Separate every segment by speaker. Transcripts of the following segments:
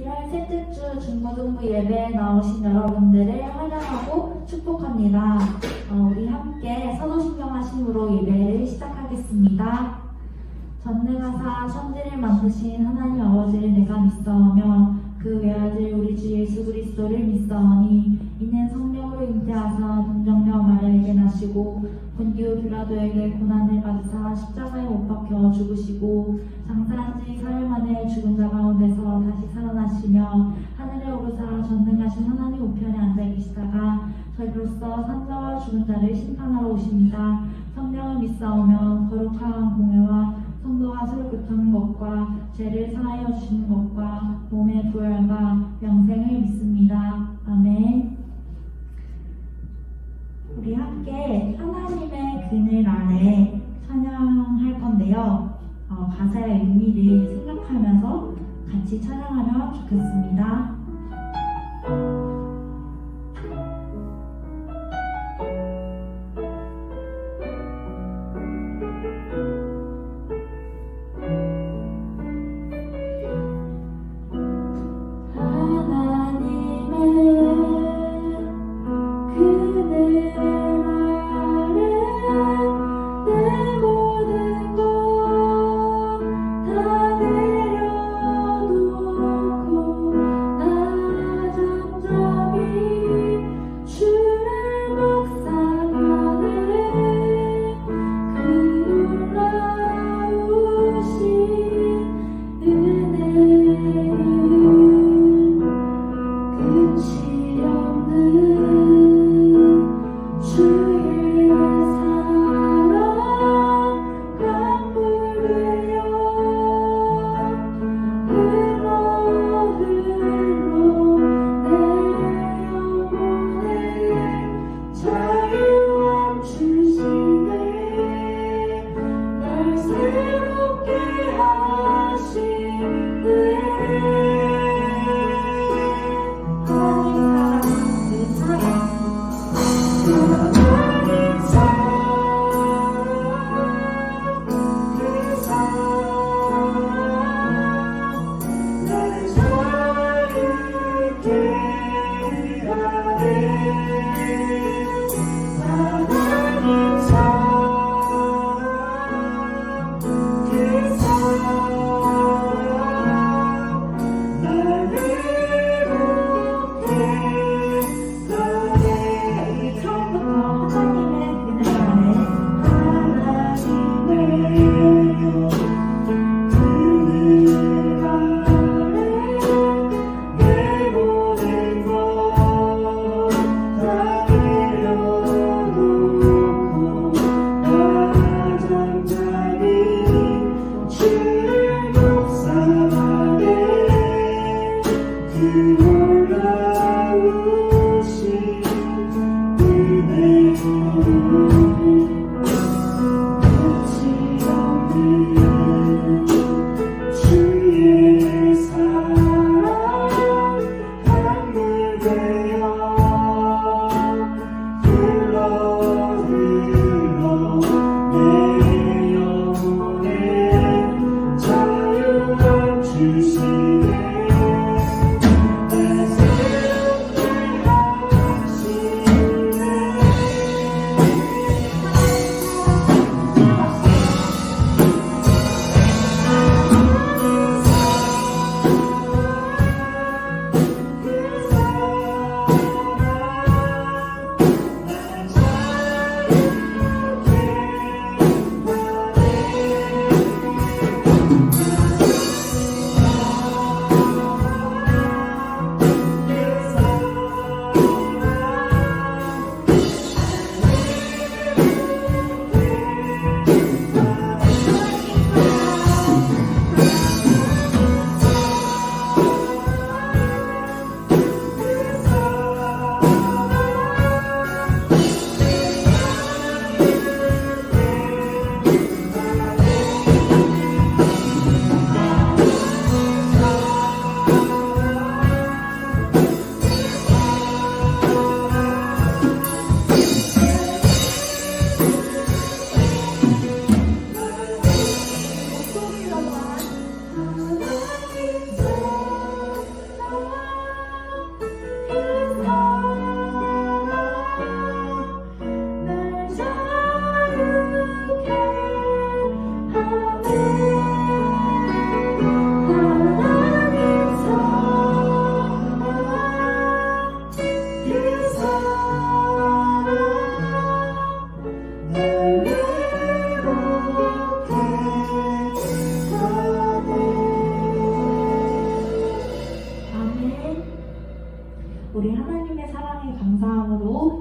Speaker 1: 1월 셋째 주 중고등부 예배에 나오신 여러분들을 환영하고 축복합니다. 우리 함께 사도신경 하심으로 예배를 시작하겠습니다. 전능하사 천지를 만드신 하나님 아버지를 내가 믿사오며 그 외아들 우리 주 예수 그리스도를 믿사오니 이는 성령으로 잉태하사 동정녀 마리아에게 나시고 본디오 빌라도에게 고난을 받으사 십자가에 못 박혀 죽으시고 장사한 지 사흘 만에 죽은 자 가운데서 다시 살아나시며 하늘에 오르사 전능하신 하나님 우편에 앉아 계시다가 저희로서 산자와 죽은 자를 심판하러 오십니다. 성령을 믿사오며 거룩한 공회와 성도가 서로 교통하는 것과 죄를 사하여 주시는 것과 몸의 부활과 영생을 믿습니다. 아멘. 우리 함께 하나님의 그늘 아래 찬양할 건데요. 가사의 의미를 생각하면서 같이 찬양하면 좋겠습니다.
Speaker 2: 주의 사랑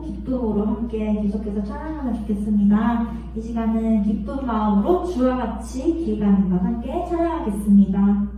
Speaker 1: 기쁨으로 함께 계속해서 찬양하면 좋겠습니다. 이 시간은 기쁜 마음으로 주와 같이 길 가는 것 함께 찬양하겠습니다.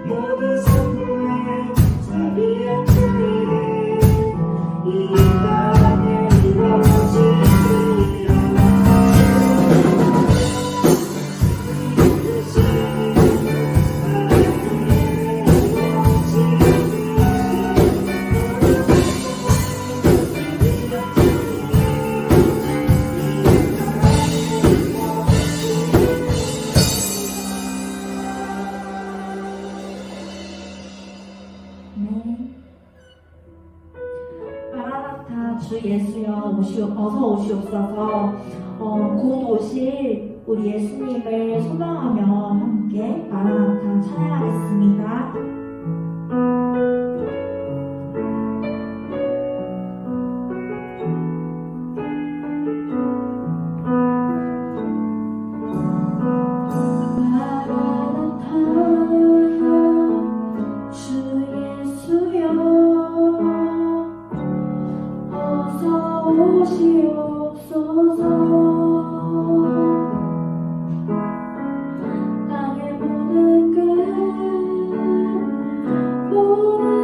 Speaker 2: 모든 성공에 자비의 주의 이 땅에 이루어지리라.
Speaker 1: 네. 마라나타 주 예수여 어서 오시옵소서. 곧 오실 우리 예수님을 소망하며 함께 마라나타 찬양하겠습니다. 마라나타 주 예수여 어서 오시옵소서. 땅의 모든 끝 모든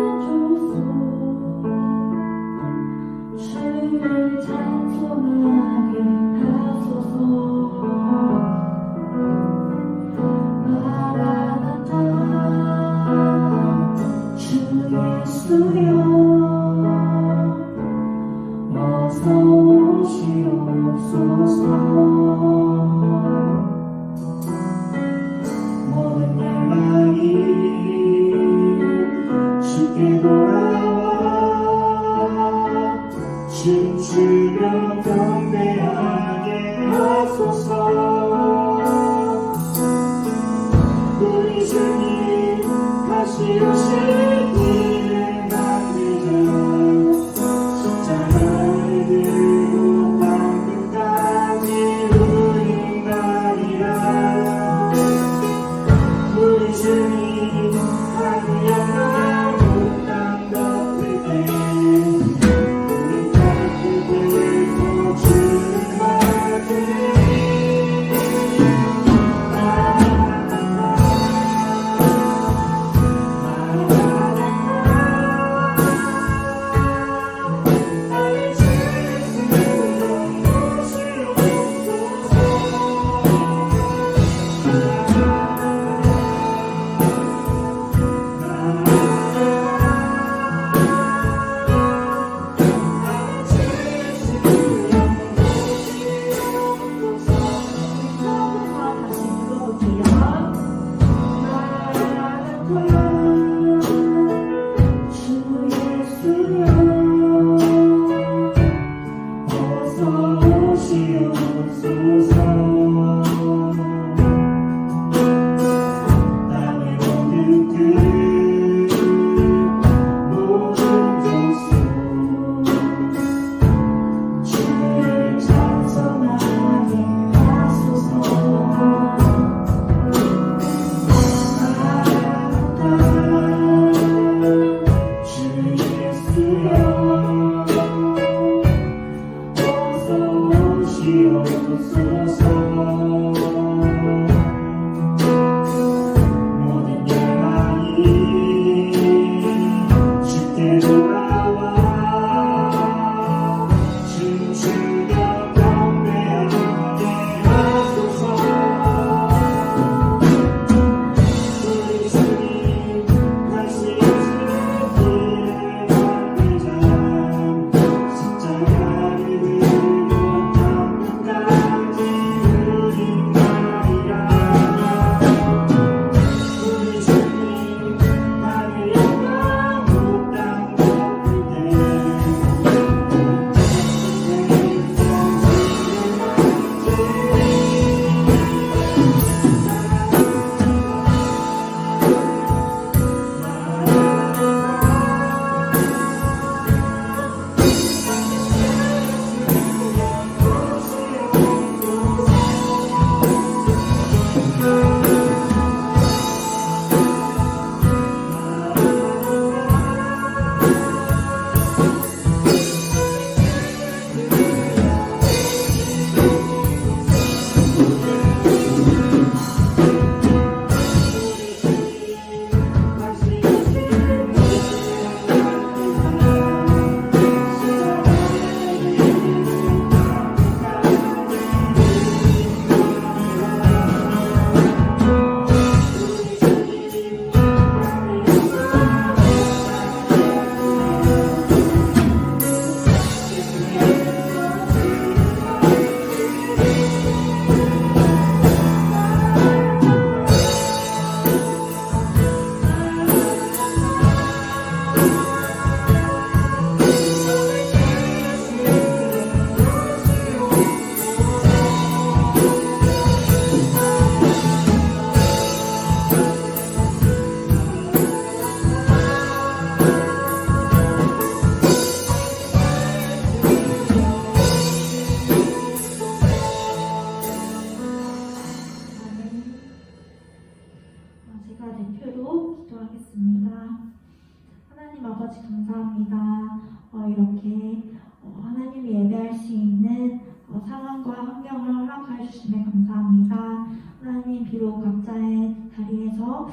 Speaker 1: 주심에 감사합니다. 하나님, 비록 각자의 자리에서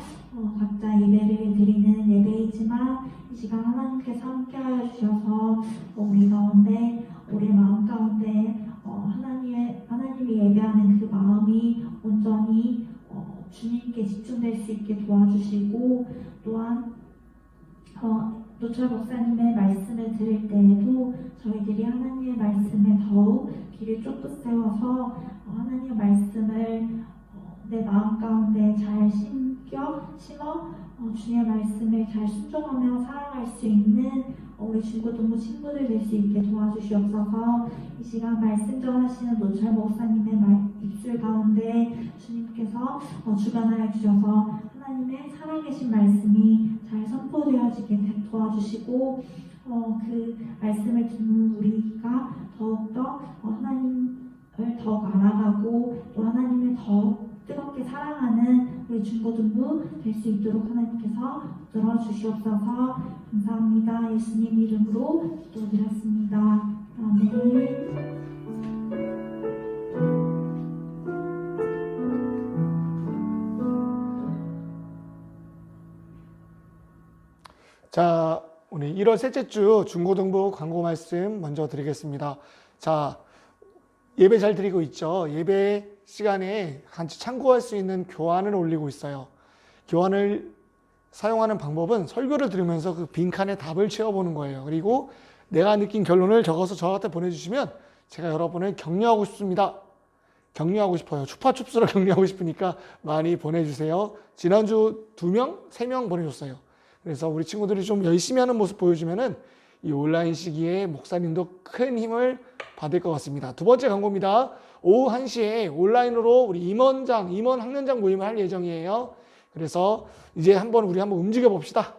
Speaker 1: 각자 예배를 드리는 예배이지만 이 시간 하나님께서 함께하여 주셔서 우리 가운데, 우리의 마음 가운데 하나님이 예배하는 그 마음이 온전히 주님께 집중될 수 있게 도와주시고, 또한 노철 목사님의 말씀을 들을 때에도 저희들이 하나님의 말씀에 더욱 귀를 쫑긋 세워서 하나님의 말씀을 내 마음 가운데 잘 심어 주님의 말씀을 잘 순종하며 살아갈 수 있는 우리 중고등부 친구들 될 수 있게 도와주시옵소서. 이 시간 말씀 전하시는 노철 목사님의 입술 가운데 주님께서 주관하여 주셔서 하나님의 살아계신 말씀이 잘 선포되어지게 도와주시고, 그 말씀을 듣는 우리가 더욱더 하나님을 더욱 알아가고 또 하나님을 더욱 뜨겁게 사랑하는 우리 중고등부 될 수 있도록 하나님께서 들어주시옵소서. 감사합니다. 예수님 이름으로 기도드렸습니다. 아멘.
Speaker 3: 자, 오늘 1월 셋째 주 중고등부 광고 말씀 먼저 드리겠습니다. 자, 예배 잘 드리고 있죠? 예배 시간에 같이 참고할 수 있는 교환을 올리고 있어요. 교환을 사용하는 방법은 설교를 들으면서 그 빈칸에 답을 채워보는 거예요. 그리고 내가 느낀 결론을 적어서 저한테 보내주시면 제가 여러분을 격려하고 싶습니다. 격려하고 싶어요. 추파춥스로 격려하고 싶으니까 많이 보내주세요. 지난주 2명, 3명 보내줬어요. 그래서 우리 친구들이 좀 열심히 하는 모습 보여주면은 이 온라인 시기에 목사님도 큰 힘을 받을 것 같습니다. 두 번째 광고입니다. 오후 1시에 온라인으로 우리 임원 학년장 모임을 할 예정이에요. 그래서 이제 우리 한번 움직여 봅시다.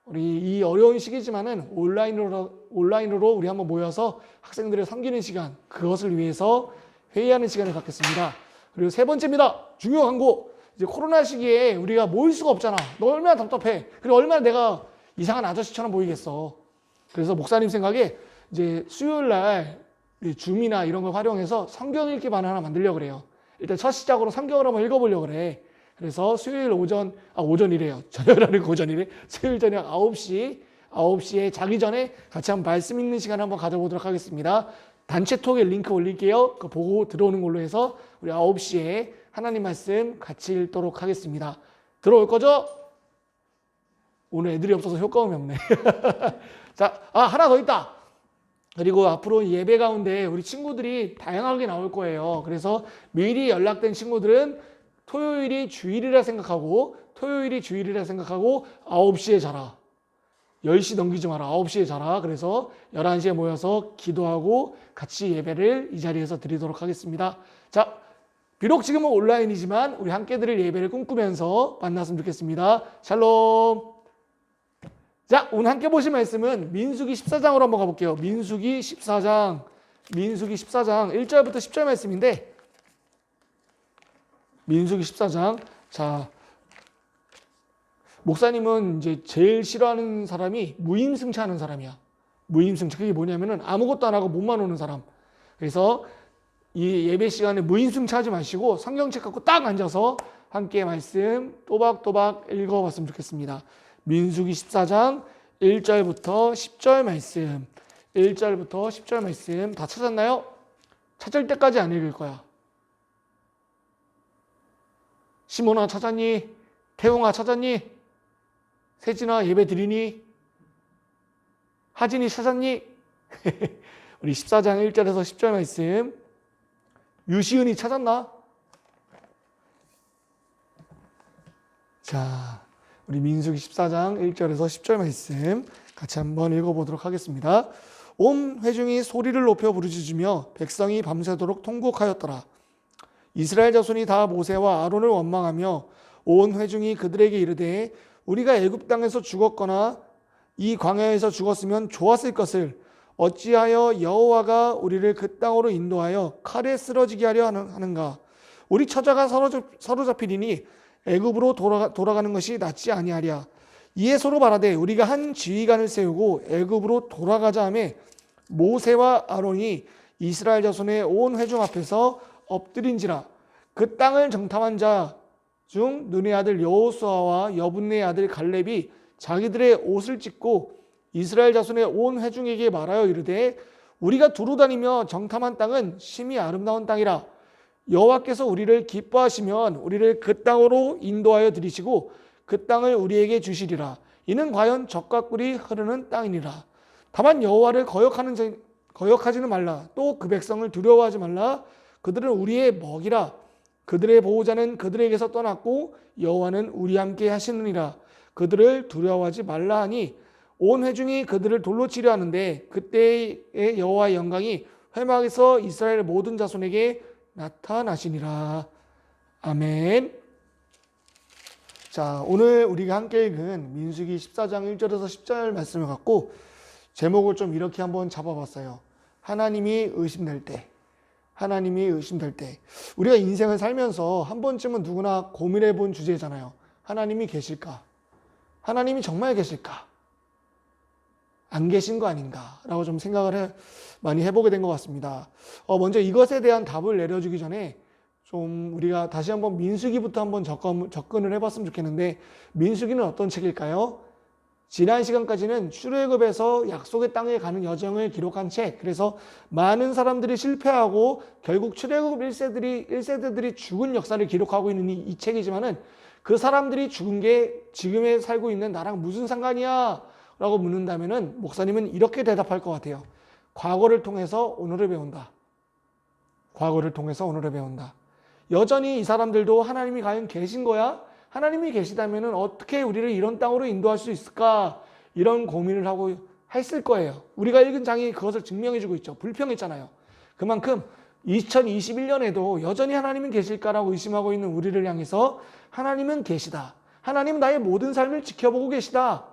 Speaker 3: 우리 이 어려운 시기지만은 온라인으로 우리 한번 모여서 학생들을 섬기는 시간, 그것을 위해서 회의하는 시간을 갖겠습니다. 그리고 세 번째입니다. 중요한 광고. 이제 코로나 시기에 우리가 모일 수가 없잖아. 너 얼마나 답답해. 그리고 얼마나 내가 이상한 아저씨처럼 보이겠어. 그래서 목사님 생각에 이제 수요일 날 줌이나 이런 걸 활용해서 성경 읽기반 하나 만들려고 그래요. 일단 첫 시작으로 성경을 한번 읽어보려고 그래. 그래서 수요일 오전이래요. 저녁이라는 오전이래. 수요일 저녁 9시에 자기 전에 같이 한번 말씀 읽는 시간 한번 가져보도록 하겠습니다. 단체톡에 링크 올릴게요. 그거 보고 들어오는 걸로 해서 우리 9시에 하나님 말씀 같이 읽도록 하겠습니다. 들어올 거죠? 오늘 애들이 없어서 효과음이 없네. 자, 하나 더 있다. 그리고 앞으로 예배 가운데 우리 친구들이 다양하게 나올 거예요. 그래서 미리 연락된 친구들은 토요일이 주일이라 생각하고 9시에 자라. 10시 넘기지 마라. 9시에 자라. 그래서 11시에 모여서 기도하고 같이 예배를 이 자리에서 드리도록 하겠습니다. 자, 비록 지금은 온라인이지만 우리 함께 드릴 예배를 꿈꾸면서 만났으면 좋겠습니다. 샬롬. 자, 오늘 함께 보실 말씀은 민수기 14장으로 한번 가볼게요. 민수기 14장 1절부터 10절 말씀인데, 민수기 14장. 자, 목사님은 이제 제일 싫어하는 사람이 무임승차하는 사람이야. 무임승차. 그게 뭐냐면은 아무것도 안 하고 몸만 오는 사람. 그래서 이 예배 시간에 무임승차하지 마시고 성경책 갖고 딱 앉아서 함께 말씀 또박또박 읽어봤으면 좋겠습니다. 민수기 14장 1절부터 10절 말씀. 1절부터 10절 말씀 다 찾았나요? 찾을 때까지 안 읽을 거야. 시몬아 찾았니? 태웅아 찾았니? 세진아 예배 드리니? 하진이 찾았니? 우리 14장 1절에서 10절 말씀. 유시은이 찾았나? 자, 우리 민수기 14장 1절에서 10절 말씀 같이 한번 읽어보도록 하겠습니다. 온 회중이 소리를 높여 부르짖으며 백성이 밤새도록 통곡하였더라. 이스라엘 자손이 다 모세와 아론을 원망하며 온 회중이 그들에게 이르되 우리가 애굽 땅에서 죽었거나 이 광야에서 죽었으면 좋았을 것을 어찌하여 여호와가 우리를 그 땅으로 인도하여 칼에 쓰러지게 하려 하는가? 우리 처자가 사로잡히리니 애굽으로 돌아가는 것이 낫지 아니하랴. 이에 서로 말하되 우리가 한 지휘관을 세우고 애굽으로 돌아가자 하매 모세와 아론이 이스라엘 자손의 온 회중 앞에서 엎드린지라. 그 땅을 정탐한 자 중 눈의 아들 여호수아와 여분네의 아들 갈렙이 자기들의 옷을 찢고 이스라엘 자손의 온 회중에게 말하여 이르되 우리가 두루 다니며 정탐한 땅은 심히 아름다운 땅이라. 여호와께서 우리를 기뻐하시면 우리를 그 땅으로 인도하여 들이시고 그 땅을 우리에게 주시리라. 이는 과연 젖과 꿀이 흐르는 땅이니라. 다만 여호와를 거역하지는 말라. 또 그 백성을 두려워하지 말라. 그들은 우리의 먹이라. 그들의 보호자는 그들에게서 떠났고 여호와는 우리와 함께 하시느니라. 그들을 두려워하지 말라 하니 온 회중이 그들을 돌로 치려 하는데 그때의 여호와의 영광이 회막에서 이스라엘 모든 자손에게 나타나시니라. 아멘. 자, 오늘 우리가 함께 읽은 민수기 14장 1절에서 10절 말씀을 갖고 제목을 좀 이렇게 한번 잡아봤어요. 하나님이 의심될 때. 하나님이 의심될 때. 우리가 인생을 살면서 한 번쯤은 누구나 고민해 본 주제잖아요. 하나님이 계실까? 하나님이 정말 계실까? 안 계신 거 아닌가? 라고 좀 생각을 많이 해보게 된 것 같습니다. 먼저 이것에 대한 답을 내려주기 전에 좀 우리가 다시 한번 민수기부터 한번 접근을 해봤으면 좋겠는데, 민수기는 어떤 책일까요? 지난 시간까지는 출애굽에서 약속의 땅에 가는 여정을 기록한 책, 그래서 많은 사람들이 실패하고 결국 출애굽 1세대들이 죽은 역사를 기록하고 있는 이 책이지만은 그 사람들이 죽은 게 지금에 살고 있는 나랑 무슨 상관이야? 라고 묻는다면은 목사님은 이렇게 대답할 것 같아요. 과거를 통해서 오늘을 배운다. 과거를 통해서 오늘을 배운다. 여전히 이 사람들도 하나님이 과연 계신 거야? 하나님이 계시다면 어떻게 우리를 이런 땅으로 인도할 수 있을까? 이런 고민을 하고 했을 거예요. 우리가 읽은 장이 그것을 증명해주고 있죠. 불평했잖아요. 그만큼 2021년에도 여전히 하나님은 계실까라고 의심하고 있는 우리를 향해서 하나님은 계시다. 하나님은 나의 모든 삶을 지켜보고 계시다.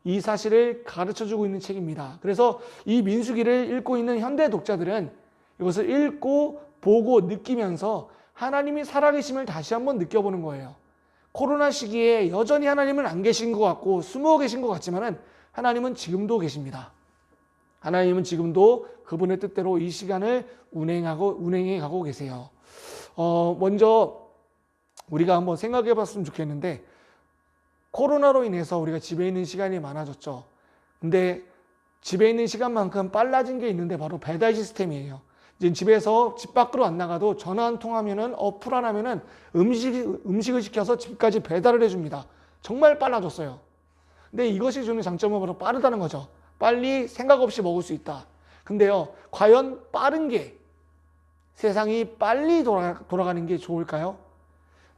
Speaker 3: 이 사실을 가르쳐주고 있는 책입니다. 그래서 이 민수기를 읽고 있는 현대 독자들은 이것을 읽고 보고 느끼면서 하나님이 살아계심을 다시 한번 느껴보는 거예요. 코로나 시기에 여전히 하나님은 안 계신 것 같고 숨어 계신 것 같지만은 하나님은 지금도 계십니다. 하나님은 지금도 그분의 뜻대로 이 시간을 운행해 가고 계세요. 먼저 우리가 한번 생각해 봤으면 좋겠는데, 코로나로 인해서 우리가 집에 있는 시간이 많아졌죠. 근데 집에 있는 시간만큼 빨라진 게 있는데 바로 배달 시스템이에요. 이제 집에서 집 밖으로 안 나가도 전화 한 통 하면은 어플 안 하면은 음식을 시켜서 집까지 배달을 해줍니다. 정말 빨라졌어요. 근데 이것이 주는 장점은 바로 빠르다는 거죠. 빨리 생각 없이 먹을 수 있다. 근데요, 과연 빠른 게 세상이 빨리 돌아가는 게 좋을까요?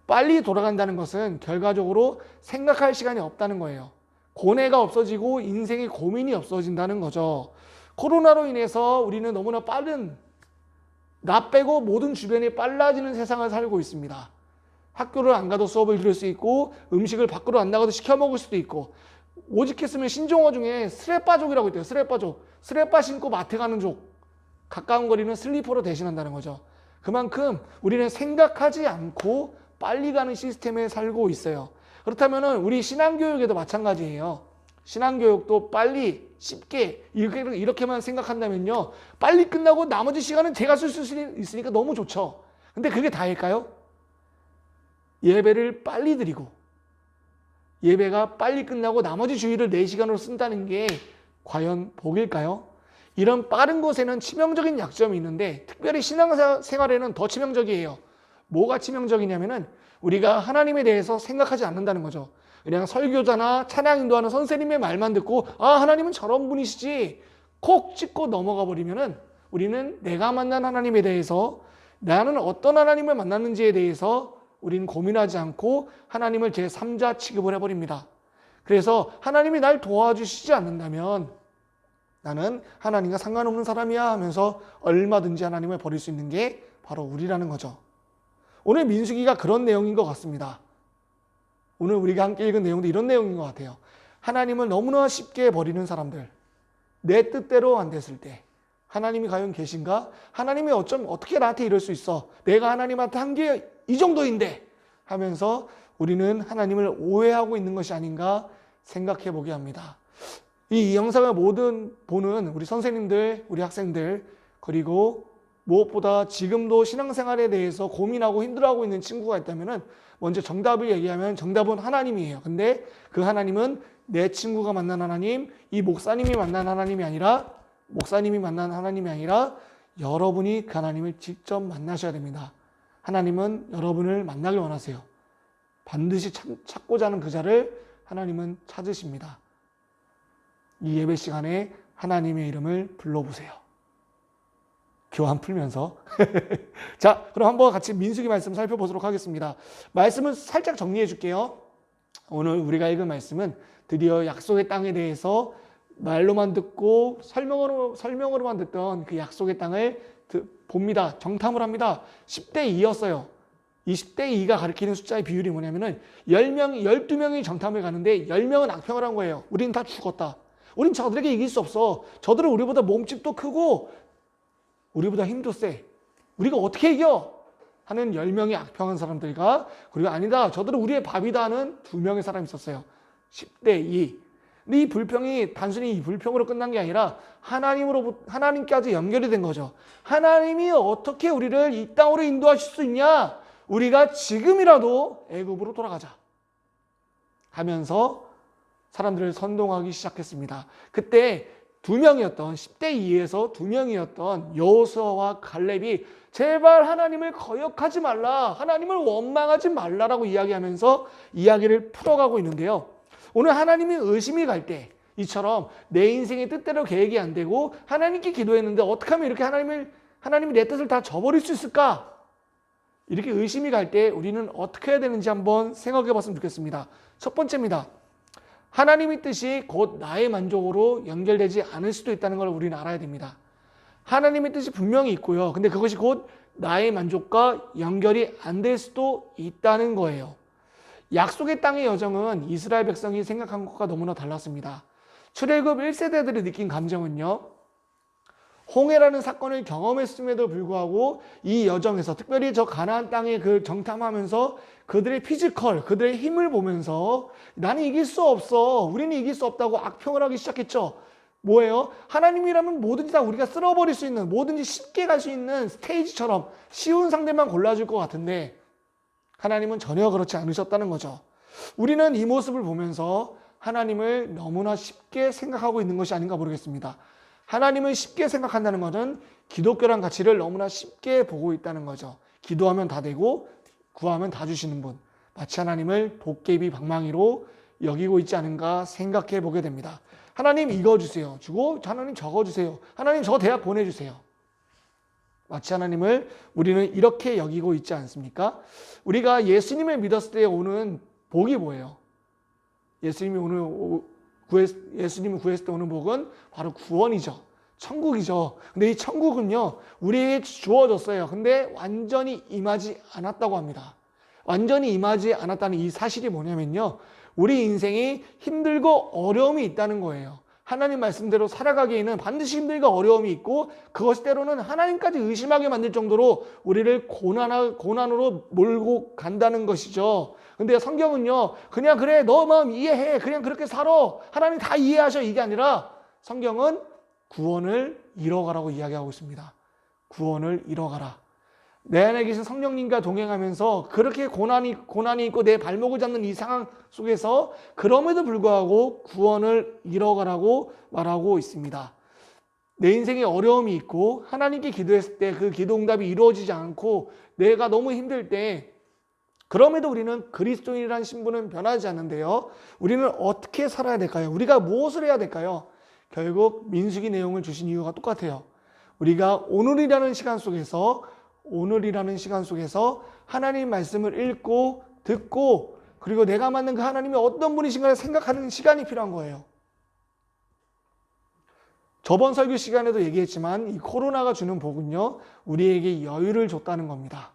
Speaker 3: 빨리 돌아간다는 것은 결과적으로 생각할 시간이 없다는 거예요. 고뇌가 없어지고 인생의 고민이 없어진다는 거죠. 코로나로 인해서 우리는 너무나 나 빼고 모든 주변이 빨라지는 세상을 살고 있습니다. 학교를 안 가도 수업을 들을 수 있고, 음식을 밖으로 안 나가도 시켜 먹을 수도 있고, 오직했으면 신종어 중에 스레빠족이라고 있대요. 스레빠족. 스레빠 신고 마트 가는 족. 가까운 거리는 슬리퍼로 대신한다는 거죠. 그만큼 우리는 생각하지 않고 빨리 가는 시스템에 살고 있어요. 그렇다면 우리 신앙교육에도 마찬가지예요. 신앙교육도 빨리 쉽게 이렇게만 생각한다면요, 빨리 끝나고 나머지 시간은 제가 쓸 수 있으니까 너무 좋죠. 근데 그게 다일까요? 예배를 빨리 드리고 예배가 빨리 끝나고 나머지 주일을 4시간으로 쓴다는 게 과연 복일까요? 이런 빠른 것에는 치명적인 약점이 있는데, 특별히 신앙생활에는 더 치명적이에요. 뭐가 치명적이냐면은 우리가 하나님에 대해서 생각하지 않는다는 거죠. 그냥 설교자나 찬양 인도하는 선생님의 말만 듣고 하나님은 저런 분이시지 콕 찍고 넘어가 버리면은 우리는 내가 만난 하나님에 대해서, 나는 어떤 하나님을 만났는지에 대해서 우리는 고민하지 않고 하나님을 제3자 취급을 해버립니다. 그래서 하나님이 날 도와주시지 않는다면 나는 하나님과 상관없는 사람이야 하면서 얼마든지 하나님을 버릴 수 있는 게 바로 우리라는 거죠. 오늘 민수기가 그런 내용인 것 같습니다. 오늘 우리가 함께 읽은 내용도 이런 내용인 것 같아요. 하나님을 너무나 쉽게 버리는 사람들, 내 뜻대로 안 됐을 때 하나님이 과연 계신가? 하나님이 어떻게 나한테 이럴 수 있어? 내가 하나님한테 한 게 이 정도인데 하면서 우리는 하나님을 오해하고 있는 것이 아닌가 생각해 보게 합니다. 이 영상을 보는 우리 선생님들, 우리 학생들, 그리고 무엇보다 지금도 신앙생활에 대해서 고민하고 힘들어하고 있는 친구가 있다면 먼저 정답을 얘기하면 정답은 하나님이에요. 근데 그 하나님은 내 친구가 만난 하나님, 이 목사님이 만난 하나님이 아니라 여러분이 그 하나님을 직접 만나셔야 됩니다. 하나님은 여러분을 만나길 원하세요. 반드시 찾고자 하는 그 자를 하나님은 찾으십니다. 이 예배 시간에 하나님의 이름을 불러보세요. 교환 풀면서. 자, 그럼 한번 같이 민수기 말씀 살펴보도록 하겠습니다. 말씀을 살짝 정리해 줄게요. 오늘 우리가 읽은 말씀은 드디어 약속의 땅에 대해서 말로만 듣고 설명으로만 듣던 그 약속의 땅을 봅니다. 정탐을 합니다. 10대 2였어요. 이 10대 2가 가리키는 숫자의 비율이 뭐냐면은 12명이 정탐을 가는데 10명은 악평을 한 거예요. 우린 다 죽었다. 우린 저들에게 이길 수 없어. 저들은 우리보다 몸집도 크고 우리보다 힘도 세. 우리가 어떻게 이겨? 하는 10명의 악평한 사람들과 그리고 아니다. 저들은 우리의 밥이다 하는 2명의 사람이 있었어요. 10대 2. 근데 이 불평이 단순히 이 불평으로 끝난 게 아니라 하나님까지 연결이 된 거죠. 하나님이 어떻게 우리를 이 땅으로 인도하실 수 있냐? 우리가 지금이라도 애굽으로 돌아가자 하면서 사람들을 선동하기 시작했습니다. 그때 2명이었던 10대 2에서 2명이었던 여호수아와 갈렙이 제발 하나님을 거역하지 말라, 하나님을 원망하지 말라라고 이야기하면서 이야기를 풀어가고 있는데요. 오늘 하나님이 의심이 갈 때 이처럼 내 인생의 뜻대로 계획이 안 되고 하나님께 기도했는데 어떻게 하면 이렇게 하나님이 내 뜻을 다 저버릴 수 있을까? 이렇게 의심이 갈 때 우리는 어떻게 해야 되는지 한번 생각해 봤으면 좋겠습니다. 첫 번째입니다. 하나님의 뜻이 곧 나의 만족으로 연결되지 않을 수도 있다는 걸 우리는 알아야 됩니다. 하나님의 뜻이 분명히 있고요. 근데 그것이 곧 나의 만족과 연결이 안 될 수도 있다는 거예요. 약속의 땅의 여정은 이스라엘 백성이 생각한 것과 너무나 달랐습니다. 출애굽 1세대들이 느낀 감정은요. 홍해라는 사건을 경험했음에도 불구하고 이 여정에서 특별히 저 가나안 땅에 그 정탐하면서 그들의 피지컬, 그들의 힘을 보면서 나는 이길 수 없어. 우리는 이길 수 없다고 악평을 하기 시작했죠. 뭐예요? 하나님이라면 뭐든지 다 우리가 쓸어버릴 수 있는, 뭐든지 쉽게 갈 수 있는 스테이지처럼 쉬운 상대만 골라줄 것 같은데 하나님은 전혀 그렇지 않으셨다는 거죠. 우리는 이 모습을 보면서 하나님을 너무나 쉽게 생각하고 있는 것이 아닌가 모르겠습니다. 하나님을 쉽게 생각한다는 것은 기독교란 가치를 너무나 쉽게 보고 있다는 거죠. 기도하면 다 되고 구하면 다 주시는 분. 마치 하나님을 도깨비 방망이로 여기고 있지 않은가 생각해 보게 됩니다. 하나님 이거 주세요. 주고 하나님 저거 주세요. 하나님 저 대학 보내주세요. 마치 하나님을 우리는 이렇게 여기고 있지 않습니까? 우리가 예수님을 믿었을 때 오는 복이 뭐예요? 예수님이 구했을 때 오는 복은 바로 구원이죠. 천국이죠. 근데 이 천국은요, 우리에게 주어졌어요. 근데 완전히 임하지 않았다고 합니다. 완전히 임하지 않았다는 이 사실이 뭐냐면요, 우리 인생이 힘들고 어려움이 있다는 거예요. 하나님 말씀대로 살아가기에는 반드시 힘들고 어려움이 있고 그것이 때로는 하나님까지 의심하게 만들 정도로 우리를 고난으로 몰고 간다는 것이죠. 근데 성경은요, 그냥 그래 너 마음 이해해 그냥 그렇게 살아 하나님 다 이해하셔 이게 아니라 성경은 구원을 이뤄가라고 이야기하고 있습니다. 구원을 이뤄가라. 내 안에 계신 성령님과 동행하면서 그렇게 고난이 있고 내 발목을 잡는 이 상황 속에서 그럼에도 불구하고 구원을 이뤄가라고 말하고 있습니다. 내 인생에 어려움이 있고 하나님께 기도했을 때 그 기도 응답이 이루어지지 않고 내가 너무 힘들 때 그럼에도 우리는 그리스도인이라는 신분은 변하지 않는데요. 우리는 어떻게 살아야 될까요? 우리가 무엇을 해야 될까요? 결국 민수기 내용을 주신 이유가 똑같아요. 우리가 오늘이라는 시간 속에서 하나님 말씀을 읽고 듣고 그리고 내가 만난 그 하나님이 어떤 분이신가를 생각하는 시간이 필요한 거예요. 저번 설교 시간에도 얘기했지만 이 코로나가 주는 복은요, 우리에게 여유를 줬다는 겁니다.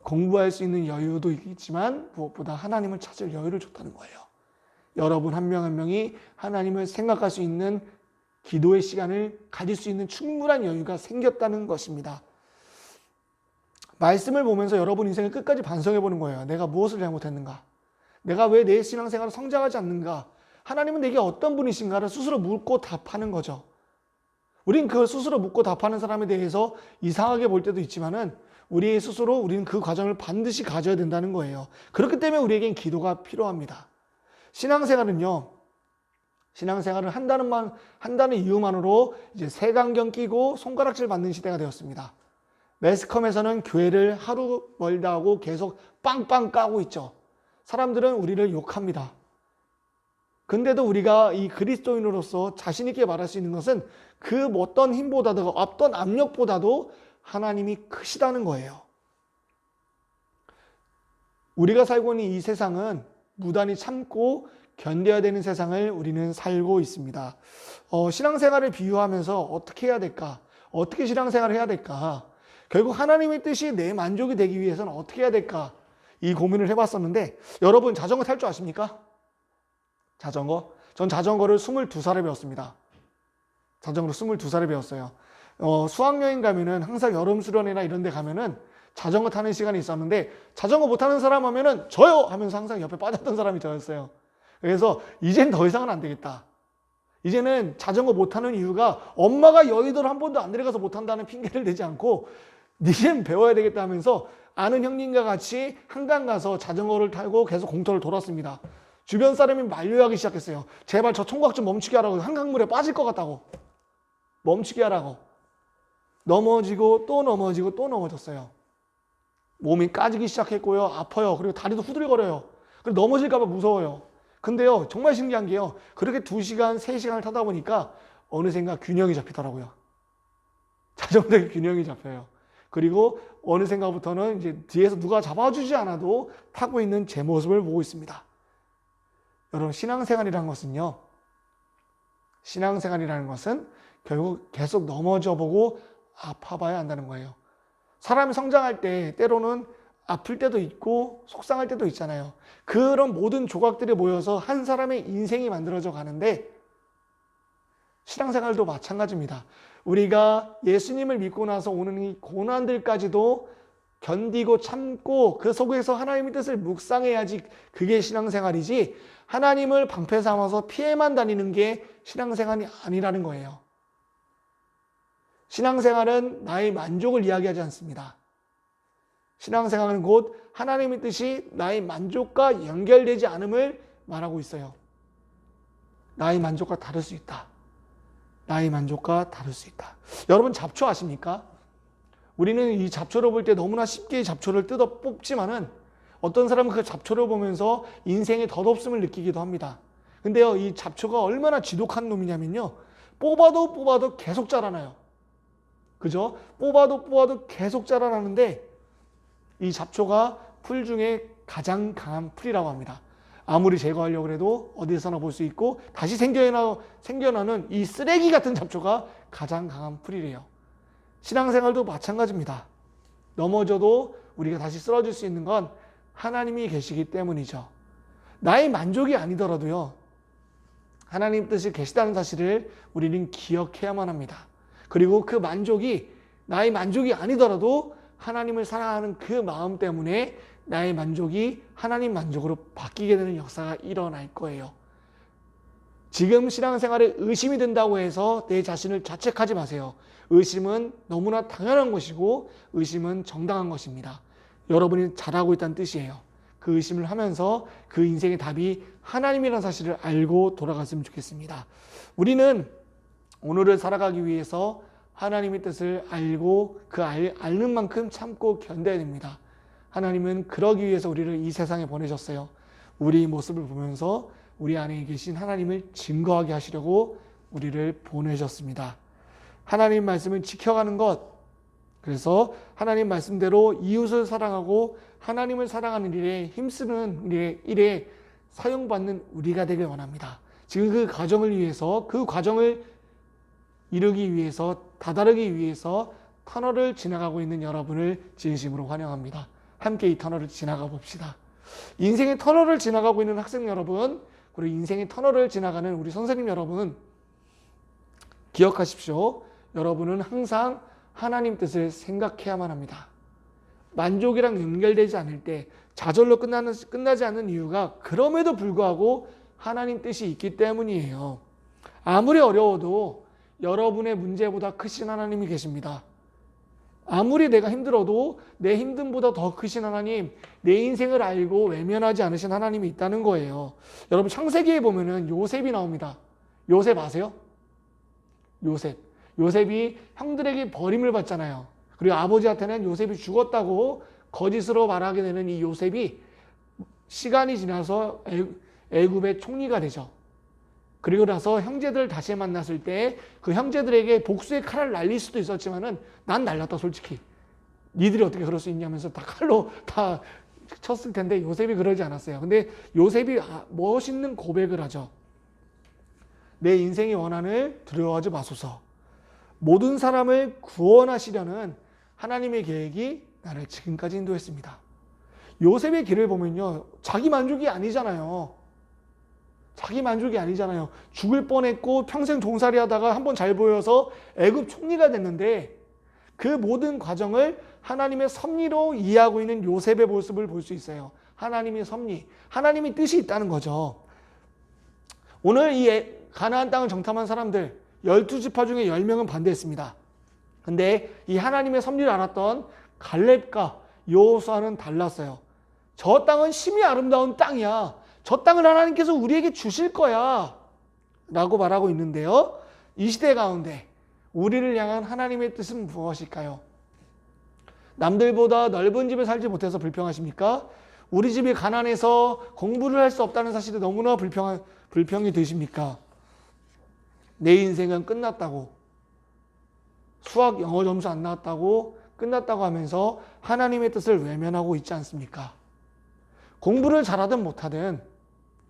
Speaker 3: 공부할 수 있는 여유도 있지만 무엇보다 하나님을 찾을 여유를 줬다는 거예요. 여러분 한 명 한 명이 하나님을 생각할 수 있는 기도의 시간을 가질 수 있는 충분한 여유가 생겼다는 것입니다. 말씀을 보면서 여러분 인생을 끝까지 반성해 보는 거예요. 내가 무엇을 잘못했는가? 내가 왜 내 신앙생활을 성장하지 않는가? 하나님은 내게 어떤 분이신가를 스스로 묻고 답하는 거죠. 우린 그 스스로 묻고 답하는 사람에 대해서 이상하게 볼 때도 있지만은 우리 스스로 우리는 그 과정을 반드시 가져야 된다는 거예요. 그렇기 때문에 우리에겐 기도가 필요합니다. 신앙생활은요, 신앙생활을 한다는 이유만으로 이제 색안경 끼고 손가락질 받는 시대가 되었습니다. 매스컴에서는 교회를 하루 멀다 하고 계속 빵빵 까고 있죠. 사람들은 우리를 욕합니다. 근데도 우리가 이 그리스도인으로서 자신 있게 말할 수 있는 것은 그 어떤 힘보다도 어떤 압력보다도 하나님이 크시다는 거예요. 우리가 살고 있는 이 세상은 무단히 참고 견뎌야 되는 세상을 우리는 살고 있습니다. 신앙생활을 비유하면서 어떻게 해야 될까? 어떻게 신앙생활을 해야 될까? 결국 하나님의 뜻이 내 만족이 되기 위해서는 어떻게 해야 될까? 이 고민을 해봤었는데, 여러분 자전거 탈 줄 아십니까? 자전거? 전 자전거를 22살에 배웠습니다. 자전거를 22살에 배웠어요. 수학여행 가면은 항상 여름 수련회나 이런 데 가면은 자전거 타는 시간이 있었는데, 자전거 못 타는 사람 하면은 저요! 하면서 항상 옆에 빠졌던 사람이 저였어요. 그래서 이젠 더 이상은 안 되겠다. 이제는 자전거 못 타는 이유가 엄마가 여의도를 한 번도 안 데려가서 못 탄다는 핑계를 대지 않고 니는 배워야 되겠다 하면서 아는 형님과 같이 한강 가서 자전거를 타고 계속 공터를 돌았습니다. 주변 사람이 만류하기 시작했어요. 제발 저 총각 좀 멈추게 하라고. 한강물에 빠질 것 같다고. 멈추게 하라고. 넘어지고 또 넘어지고 또 넘어졌어요. 몸이 까지기 시작했고요. 아파요. 그리고 다리도 후들거려요. 그리고 넘어질까 봐 무서워요. 근데요, 정말 신기한 게요, 그렇게 2시간, 3시간을 타다 보니까 어느샌가 균형이 잡히더라고요. 자전거의 균형이 잡혀요. 그리고 어느샌가부터는 이제 뒤에서 누가 잡아주지 않아도 타고 있는 제 모습을 보고 있습니다. 여러분, 신앙생활이라는 것은 결국 계속 넘어져 보고 아파봐야 한다는 거예요. 사람이 성장할 때 때로는 아플 때도 있고 속상할 때도 있잖아요. 그런 모든 조각들이 모여서 한 사람의 인생이 만들어져 가는데, 신앙생활도 마찬가지입니다. 우리가 예수님을 믿고 나서 오는 이 고난들까지도 견디고 참고 그 속에서 하나님의 뜻을 묵상해야지 그게 신앙생활이지, 하나님을 방패 삼아서 피해만 다니는 게 신앙생활이 아니라는 거예요. 신앙생활은 나의 만족을 이야기하지 않습니다. 신앙생활은 곧 하나님의 뜻이 나의 만족과 연결되지 않음을 말하고 있어요. 나의 만족과 다를 수 있다. 나의 만족과 다를 수 있다. 여러분, 잡초 아십니까? 우리는 이 잡초를 볼 때 너무나 쉽게 잡초를 뜯어 뽑지만은 어떤 사람은 그 잡초를 보면서 인생의 덧없음을 느끼기도 합니다. 근데요, 이 잡초가 얼마나 지독한 놈이냐면요, 뽑아도 계속 자라나요. 그죠? 뽑아도 계속 자라나는데, 이 잡초가 풀 중에 가장 강한 풀이라고 합니다. 아무리 제거하려고 해도 어디서나 볼 수 있고 다시 생겨나는 이 쓰레기 같은 잡초가 가장 강한 풀이래요. 신앙생활도 마찬가지입니다. 넘어져도 우리가 다시 쓰러질 수 있는 건 하나님이 계시기 때문이죠. 나의 만족이 아니더라도요, 하나님 뜻이 계시다는 사실을 우리는 기억해야만 합니다. 그리고 그 만족이 나의 만족이 아니더라도 하나님을 사랑하는 그 마음 때문에 나의 만족이 하나님 만족으로 바뀌게 되는 역사가 일어날 거예요. 지금 신앙생활에 의심이 든다고 해서 내 자신을 자책하지 마세요. 의심은 너무나 당연한 것이고 의심은 정당한 것입니다. 여러분이 잘하고 있다는 뜻이에요. 그 의심을 하면서 그 인생의 답이 하나님이라는 사실을 알고 돌아갔으면 좋겠습니다. 우리는 오늘을 살아가기 위해서 하나님의 뜻을 알고 그 아는 만큼 참고 견뎌야 됩니다. 하나님은 그러기 위해서 우리를 이 세상에 보내셨어요. 우리 모습을 보면서 우리 안에 계신 하나님을 증거하게 하시려고 우리를 보내셨습니다. 하나님 말씀을 지켜가는 것, 그래서 하나님 말씀대로 이웃을 사랑하고 하나님을 사랑하는 일에 힘쓰는 일에 사용받는 우리가 되길 원합니다. 지금 그 과정을 위해서, 그 과정을 이루기 위해서, 다다르기 위해서 터널을 지나가고 있는 여러분을 진심으로 환영합니다. 함께 이 터널을 지나가 봅시다. 인생의 터널을 지나가고 있는 학생 여러분, 그리고 인생의 터널을 지나가는 우리 선생님 여러분, 기억하십시오. 여러분은 항상 하나님 뜻을 생각해야만 합니다. 만족이랑 연결되지 않을 때, 좌절로 끝나지 않는 이유가 그럼에도 불구하고 하나님 뜻이 있기 때문이에요. 아무리 어려워도 여러분의 문제보다 크신 하나님이 계십니다. 아무리 내가 힘들어도 내 힘듦보다 더 크신 하나님, 내 인생을 알고 외면하지 않으신 하나님이 있다는 거예요. 여러분 창세기에 보면은 요셉이 나옵니다. 요셉 아세요? 요셉이 형들에게 버림을 받잖아요. 그리고 아버지한테는 요셉이 죽었다고 거짓으로 말하게 되는 이 요셉이 시간이 지나서 애굽의 총리가 되죠. 그리고 나서 형제들을 다시 만났을 때 그 형제들에게 복수의 칼을 날릴 수도 있었지만은 난 날렸다 솔직히. 니들이 어떻게 그럴 수 있냐면서 다 칼로 다 쳤을 텐데 요셉이 그러지 않았어요. 근데 요셉이 멋있는 고백을 하죠. 내 인생의 원한을 두려워하지 마소서. 모든 사람을 구원하시려는 하나님의 계획이 나를 지금까지 인도했습니다. 요셉의 길을 보면요. 자기 만족이 아니잖아요. 죽을 뻔했고 평생 종살이 하다가 한번 잘 보여서 애굽 총리가 됐는데 그 모든 과정을 하나님의 섭리로 이해하고 있는 요셉의 모습을 볼 수 있어요. 하나님의 섭리, 하나님의 뜻이 있다는 거죠. 오늘 이 가나안 땅을 정탐한 사람들 12지파 중에 10명은 반대했습니다. 근데 이 하나님의 섭리를 알았던 갈렙과 여호수아는 달랐어요. 저 땅은 심히 아름다운 땅이야. 저 땅을 하나님께서 우리에게 주실 거야 라고 말하고 있는데요. 이 시대 가운데 우리를 향한 하나님의 뜻은 무엇일까요? 남들보다 넓은 집에 살지 못해서 불평하십니까? 우리 집이 가난해서 공부를 할 수 없다는 사실이 너무나 불평이 드십니까? 내 인생은 끝났다고, 수학 영어 점수 안 나왔다고 끝났다고 하면서 하나님의 뜻을 외면하고 있지 않습니까? 공부를 잘하든 못하든,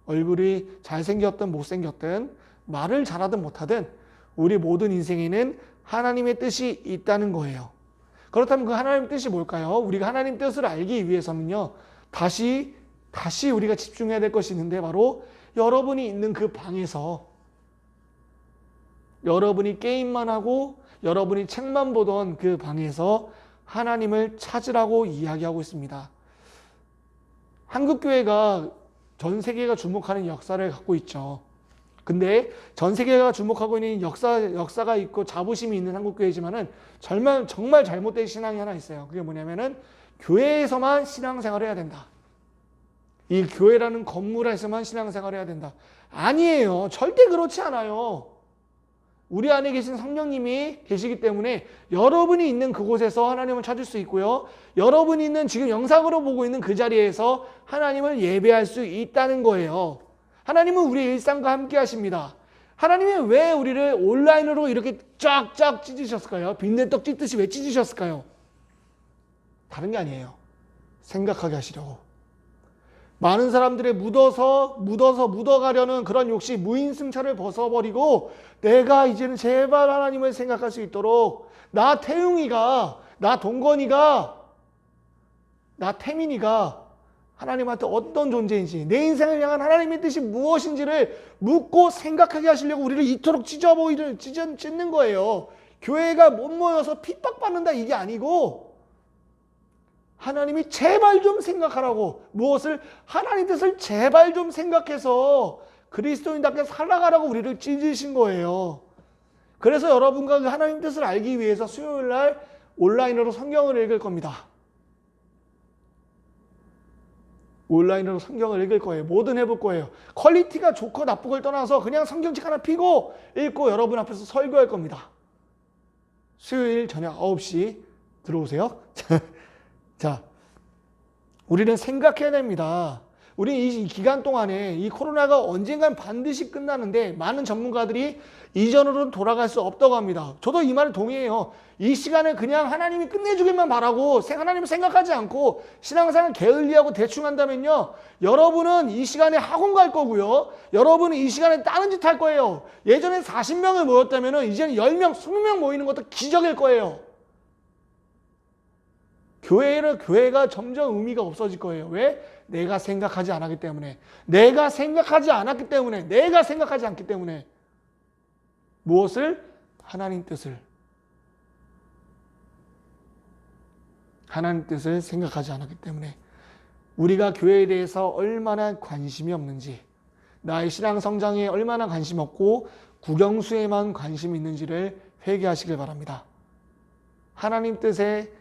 Speaker 3: 얼굴이 잘생겼든 못생겼든, 말을 잘하든 못하든 우리 모든 인생에는 하나님의 뜻이 있다는 거예요. 그렇다면 그 하나님의 뜻이 뭘까요? 우리가 하나님 뜻을 알기 위해서는요, 다시 우리가 집중해야 될 것이 있는데 바로 여러분이 있는 그 방에서 여러분이 게임만 하고 여러분이 책만 보던 그 방에서 하나님을 찾으라고 이야기하고 있습니다. 한국교회가 전 세계가 주목하는 역사를 갖고 있죠. 근데 전 세계가 주목하고 있는 역사가 있고 자부심이 있는 한국교회지만은 정말 잘못된 신앙이 하나 있어요. 그게 뭐냐면은 교회에서만 신앙생활을 해야 된다. 이 교회라는 건물에서만 신앙생활을 해야 된다. 아니에요. 절대 그렇지 않아요. 우리 안에 계신 성령님이 계시기 때문에 여러분이 있는 그곳에서 하나님을 찾을 수 있고요. 여러분이 있는 지금 영상으로 보고 있는 그 자리에서 하나님을 예배할 수 있다는 거예요. 하나님은 우리의 일상과 함께 하십니다. 하나님이 왜 우리를 온라인으로 이렇게 쫙쫙 찢으셨을까요? 빈대떡 찢듯이 왜 찢으셨을까요? 다른 게 아니에요. 생각하게 하시려고. 많은 사람들의 묻어가려는 그런 욕심, 무인승차를 벗어버리고 내가 이제는 제발 하나님을 생각할 수 있도록 나 태웅이가, 나 동건이가, 나 태민이가 하나님한테 어떤 존재인지, 내 인생을 향한 하나님의 뜻이 무엇인지를 묻고 생각하게 하시려고 우리를 이토록 찢는 거예요. 교회가 못 모여서 핍박받는다 이게 아니고 하나님이 제발 좀 생각하라고, 무엇을? 하나님 뜻을 제발 좀 생각해서 그리스도인답게 살아가라고 우리를 찢으신 거예요. 그래서 여러분과 그 하나님 뜻을 알기 위해서 수요일날 온라인으로 성경을 읽을 겁니다. 온라인으로 성경을 읽을 거예요. 뭐든 해볼 거예요. 퀄리티가 좋고 나쁘고를 떠나서 그냥 성경책 하나 펴고 읽고 여러분 앞에서 설교할 겁니다. 수요일 저녁 9시 들어오세요. 자, 우리는 생각해야 됩니다. 우리 이 기간 동안에 이 코로나가 언젠간 반드시 끝나는데 많은 전문가들이 이전으로는 돌아갈 수 없다고 합니다. 저도 이 말에 동의해요. 이 시간을 그냥 하나님이 끝내주기만 바라고 하나님을 생각하지 않고 신앙생활 게을리하고 대충 한다면요, 여러분은 이 시간에 학원 갈 거고요, 여러분은 이 시간에 다른 짓 할 거예요. 예전에 40명을 모였다면 이제는 10명, 20명 모이는 것도 기적일 거예요. 교회가 점점 의미가 없어질 거예요. 왜? 내가 생각하지 않았기 때문에. 내가 생각하지 않기 때문에. 무엇을? 하나님 뜻을 생각하지 않았기 때문에. 우리가 교회에 대해서 얼마나 관심이 없는지, 나의 신앙 성장에 얼마나 관심 없고 국영수에만 관심이 있는지를 회개하시길 바랍니다. 하나님 뜻에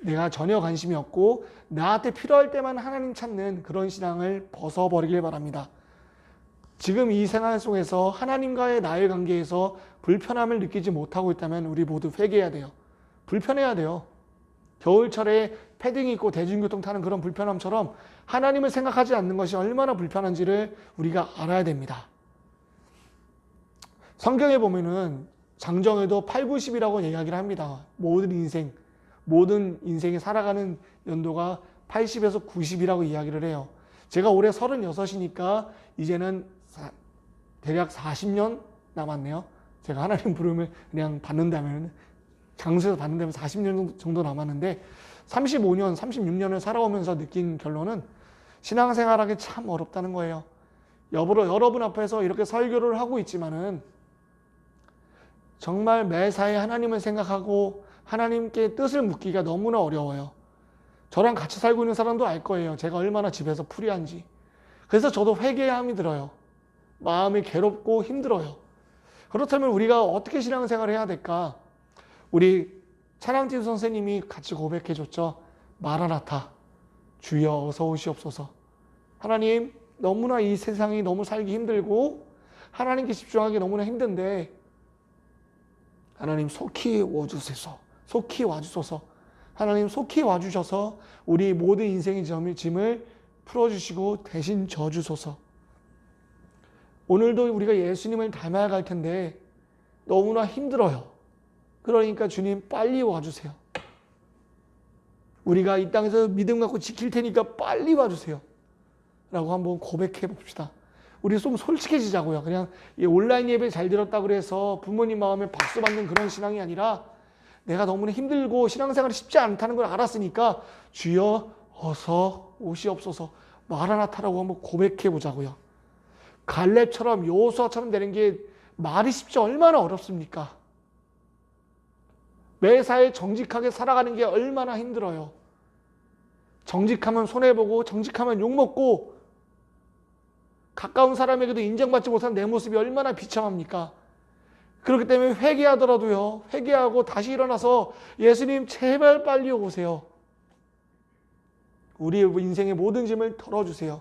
Speaker 3: 내가 전혀 관심이 없고 나한테 필요할 때만 하나님 찾는 그런 신앙을 벗어버리길 바랍니다. 지금 이 생활 속에서 하나님과의 나의 관계에서 불편함을 느끼지 못하고 있다면 우리 모두 회개해야 돼요. 불편해야 돼요. 겨울철에 패딩 입고 대중교통 타는 그런 불편함처럼 하나님을 생각하지 않는 것이 얼마나 불편한지를 우리가 알아야 됩니다. 성경에 보면은 장정에도 8, 90이라고 이야기를 합니다. 모든 인생이 살아가는 연도가 80에서 90이라고 이야기를 해요. 제가 올해 36이니까 이제는 대략 40년 남았네요. 제가 하나님 부름을 그냥 받는다면, 장수에서 받는다면 40년 정도 남았는데 35년, 36년을 살아오면서 느낀 결론은 신앙생활하기 참 어렵다는 거예요. 여러분 앞에서 이렇게 설교를 하고 있지만은 정말 매사에 하나님을 생각하고 하나님께 뜻을 묻기가 너무나 어려워요. 저랑 같이 살고 있는 사람도 알 거예요. 제가 얼마나 집에서 풀이한지. 그래서 저도 회개함이 들어요. 마음이 괴롭고 힘들어요. 그렇다면 우리가 어떻게 신앙생활을 해야 될까? 우리 찬양팀 선생님이 같이 고백해 줬죠. 마라나타, 주여 어서 오시옵소서. 하나님, 너무나 이 세상이 너무 살기 힘들고 하나님께 집중하기 너무나 힘든데 하나님 속히 와주소서. 속히 와주소서. 하나님 속히 와주셔서 우리 모든 인생의 짐을 풀어주시고 대신 져주소서. 오늘도 우리가 예수님을 닮아야 갈 텐데 너무나 힘들어요. 그러니까 주님 빨리 와주세요. 우리가 이 땅에서 믿음 갖고 지킬 테니까 빨리 와주세요. 라고 한번 고백해 봅시다. 우리 좀 솔직해지자고요. 그냥 온라인 예배 잘 들었다고 그래서 부모님 마음에 박수 받는 그런 신앙이 아니라 내가 너무나 힘들고 신앙생활이 쉽지 않다는 걸 알았으니까 주여 어서 오시옵소서 마라나타라고 한번 고백해 보자고요. 갈렙처럼 여호수아처럼 되는 게 말이 쉽지 얼마나 어렵습니까? 매사에 정직하게 살아가는 게 얼마나 힘들어요. 정직하면 손해보고 정직하면 욕먹고 가까운 사람에게도 인정받지 못한 내 모습이 얼마나 비참합니까? 그렇기 때문에 회개하더라도요. 회개하고 다시 일어나서 예수님 제발 빨리 오세요. 우리 인생의 모든 짐을 덜어주세요.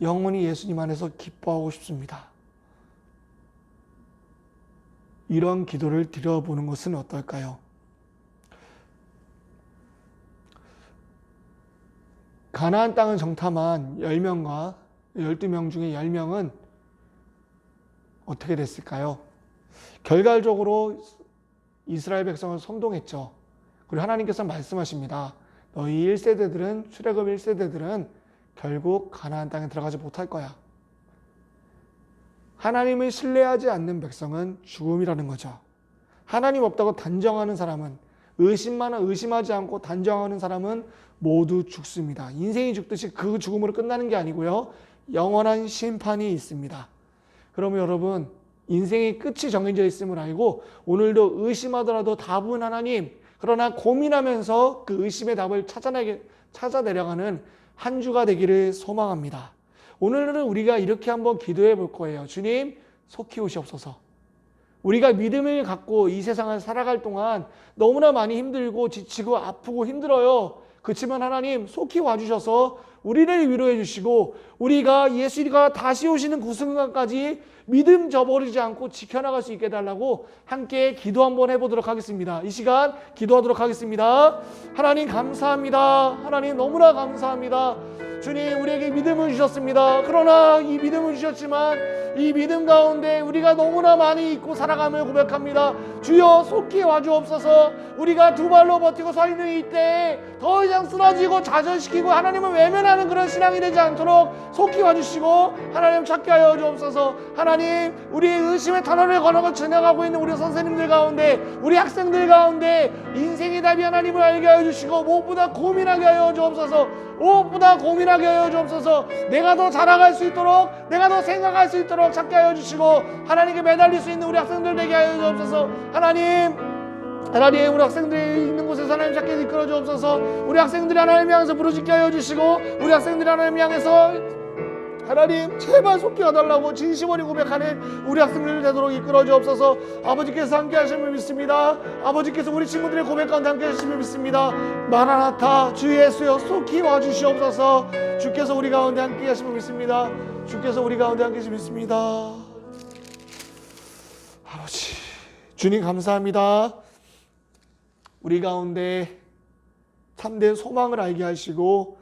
Speaker 3: 영원히 예수님 안에서 기뻐하고 싶습니다. 이런 기도를 드려보는 것은 어떨까요? 가나안 땅을 정탐한 10명과 12명 중에 10명은 어떻게 됐을까요? 결과적으로 이스라엘 백성을 선동했죠. 그리고 하나님께서 말씀하십니다. 너희 1세대들은 출애굽 1세대들은 결국 가나안 땅에 들어가지 못할 거야. 하나님을 신뢰하지 않는 백성은 죽음이라는 거죠. 하나님 없다고 단정하는 사람은 의심하지 않고 단정하는 사람은 모두 죽습니다. 인생이 죽듯이 그 죽음으로 끝나는 게 아니고요. 영원한 심판이 있습니다. 그러면 여러분 인생의 끝이 정해져 있음을 알고 오늘도 의심하더라도 답은 하나님, 그러나 고민하면서 그 의심의 답을 찾아내려가는 한 주가 되기를 소망합니다. 오늘은 우리가 이렇게 한번 기도해 볼 거예요. 주님 속히 오시옵소서. 우리가 믿음을 갖고 이 세상을 살아갈 동안 너무나 많이 힘들고 지치고 아프고 힘들어요. 그렇지만 하나님 속히 와주셔서 우리를 위로해 주시고 우리가 예수가 다시 오시는 그 순간까지 믿음 저버리지 않고 지켜나갈 수 있게 해달라고 함께 기도 한번 해보도록 하겠습니다. 이 시간 기도하도록 하겠습니다. 하나님 감사합니다. 하나님 너무나 감사합니다. 주님 우리에게 믿음을 주셨습니다. 그러나 이 믿음을 주셨지만 이 믿음 가운데 우리가 너무나 많이 잊고 살아감을 고백합니다. 주여 속히 와주옵소서. 우리가 두 발로 버티고 서 있는 이때에 더 이상 쓰러지고 좌절시키고 하나님을 외면하는 그런 신앙이 되지 않도록 속히 와주시고 하나님 찾게 하여 주옵소서. 하나님 우리의 의심의 터널을 걸어가 지나가고 있는 우리 선생님들 가운데 우리 학생들 가운데 인생의 답이 하나님을 알게 하여 주시고 무엇보다 고민하게 하여 주옵소서. 무엇보다 고민하게 하여 주옵소서. 내가 더 자라갈 수 있도록 내가 더 생각할 수 있도록 찾게 하여 주시고 하나님께 매달릴 수 있는 우리 학생들 되게 하여 주옵소서. 하나님 우리 학생들이 있는 곳에서 하나님 찾게 이끌어 주옵소서. 우리 학생들이 하나님 향해서 부르짖게 하여 주시고 우리 학생들이 하나님 향해서 하나님 제발 속히 와달라고 진심 어린 고백하는 우리 학생들 되도록 이끌어 주옵소서. 아버지께서 함께 하심을 믿습니다. 아버지께서 우리 친구들의 고백 가운데 함께 하심을 믿습니다. 마라나타 주 예수여 속히 와주시옵소서. 주께서 우리 가운데 함께 하심을 믿습니다. 주께서 우리 가운데 함께 하심을 믿습니다. 아버지 주님 감사합니다. 우리 가운데 참된 소망을 알게 하시고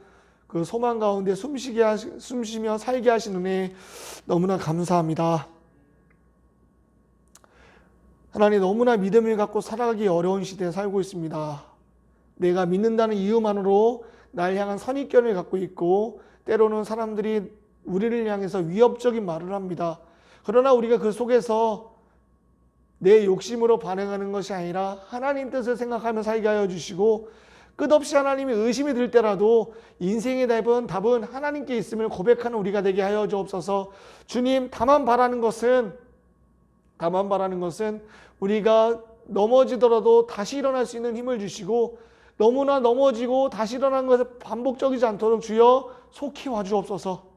Speaker 3: 그 소망 가운데 숨쉬며 살게 하신 은혜 너무나 감사합니다. 하나님 너무나 믿음을 갖고 살아가기 어려운 시대에 살고 있습니다. 내가 믿는다는 이유만으로 날 향한 선입견을 갖고 있고 때로는 사람들이 우리를 향해서 위협적인 말을 합니다. 그러나 우리가 그 속에서 내 욕심으로 반응하는 것이 아니라 하나님 뜻을 생각하며 살게 하여 주시고 끝없이 하나님의 의심이 들 때라도 인생의 답은 하나님께 있음을 고백하는 우리가 되게 하여 주옵소서. 주님 다만 바라는 것은 우리가 넘어지더라도 다시 일어날 수 있는 힘을 주시고 너무나 넘어지고 다시 일어나는 것에 반복적이지 않도록 주여 속히 와주옵소서.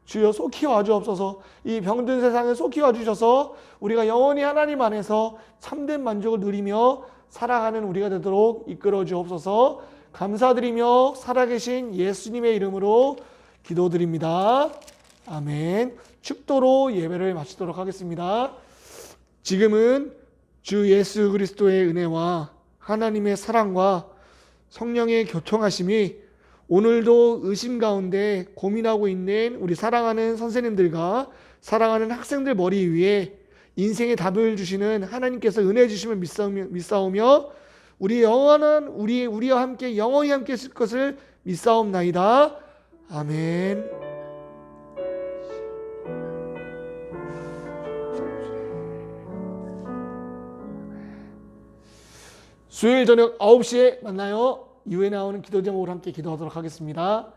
Speaker 3: 주여 속히 와주옵소서. 이 병든 세상에 속히 와주셔서 우리가 영원히 하나님 안에서 참된 만족을 누리며 살아가는 우리가 되도록 이끌어 주옵소서. 감사드리며 살아계신 예수님의 이름으로 기도드립니다. 아멘. 축도로 예배를 마치도록 하겠습니다. 지금은 주 예수 그리스도의 은혜와 하나님의 사랑과 성령의 교통하심이 오늘도 의심 가운데 고민하고 있는 우리 사랑하는 선생님들과 사랑하는 학생들 머리 위에 인생의 답을 주시는 하나님께서 은혜 주심을 믿사오며 우리와 함께 영원히 함께 있을 것을 믿사옵나이다. 아멘. 수요일 저녁 9시에 만나요. 이후에 나오는 기도 제목으로 함께 기도하도록 하겠습니다.